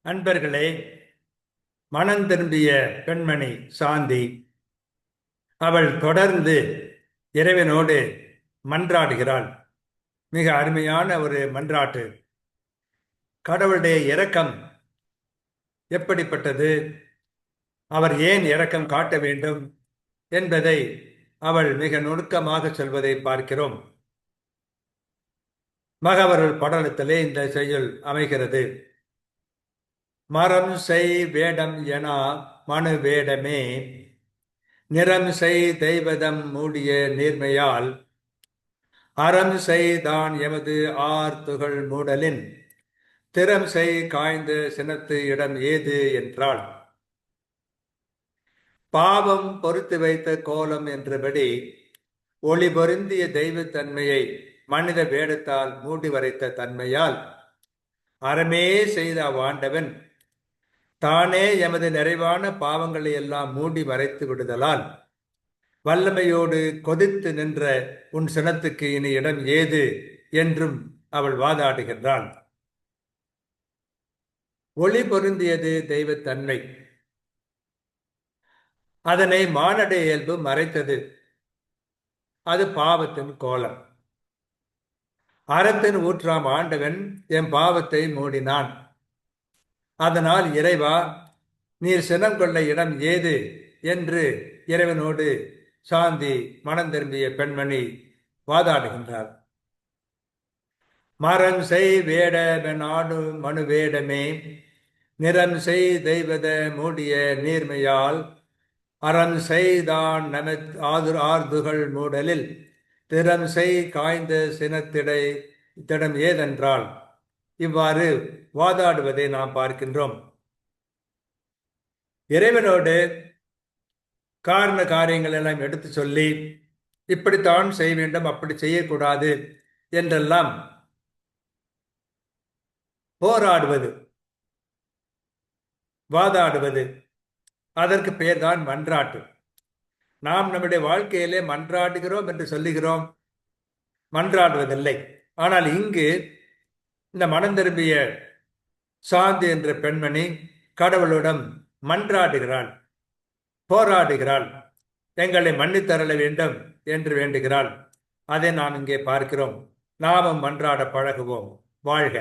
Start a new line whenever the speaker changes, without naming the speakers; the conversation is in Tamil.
அன்பர்களே, மனம் திரும்பிய பெண்மணி சாந்தி அவள் தொடர்ந்து இறைவனோடு மன்றாடுகிறாள். மிக அருமையான ஒரு மன்றாட்டு. கடவுளுடைய இரக்கம் எப்படிப்பட்டது, அவர் ஏன் இரக்கம் காட்ட வேண்டும் என்பதை அவள் மிக நுணுக்கமாக சொல்வதை பார்க்கிறோம். மகவருள் படலத்திலே இந்த செய்யுள் அமைகிறது. மரம் செய் வேடம் என மனு வேடமே, நிறம் செய் தெய்வதம் மூடிய நீர்மையால், அறம் செய்தான் எமது ஆர்த்துகள் மூடலின், திறம் செய் காய்ந்த சினத்து இடம் ஏது என்றாள். பாவம் பொறுத்து வைத்த கோலம் என்றபடி ஒளி பொருந்திய தெய்வத்தன்மையை மனித வேடத்தால் மூடி வரைத்த தன்மையால் அறமே செய்த அவ்வாண்டவன் தானே எமது நிறைவான பாவங்களை எல்லாம் மூடி மறைத்து விடுதலால் வல்லமையோடு கொதித்து நின்ற உன் சினத்துக்கு இனி இடம் ஏது என்றும் அவள் வாதாடுகின்றாள். ஒளி பொருந்தியது தெய்வத்தன்மை, அதனை மானட இயல்பு மறைத்தது. அது பாவத்தின் கோலம். அறத்தின் ஊற்றாம் ஆண்டவன் என் பாவத்தை மூடினான். அதனால் இறைவா, நீர் சினம் கொள்ள இடம் ஏது என்று இறைவனோடு சாந்தி மனம் திரும்பிய பெண்மணி வாதாடுகின்றார். மரம் செய் வேடமென் ஆடு மனு வேடமே, நிறம் செய் தெய்வத மூடிய நீர்மையால், அறம் செய்தான் நமத் ஆர்துகள் மூடலில், திறம் செய் காய்ந்த சினத்திடை திடம் ஏதென்றால். இவ்வாறு வாதாடுவதை நாம் பார்க்கின்றோம். இறைவனோடு காரண காரியங்கள் எல்லாம் எடுத்து சொல்லி இப்படித்தான் செய்ய வேண்டும், அப்படி செய்யக்கூடாது என்றெல்லாம் போராடுவது, வாதாடுவது, அதற்கு பெயர்தான் மன்றாட்டு. நாம் நம்முடைய வாழ்க்கையிலே மன்றாடுகிறோம் என்று சொல்லுகிறோம், மன்றாடுவதில்லை. ஆனால் இங்கு இந்த மனம் திரும்பிய சாந்தி என்ற பெண்மணி கடவுளிடம் மன்றாடுகிறாள், போராடுகிறாள், எங்களை மன்னித்தரல வேண்டும் என்று வேண்டுகிறாள். அதை நாம் இங்கே பார்க்கிறோம். நாமும் மன்றாட பழகுவோம். வாழ்க.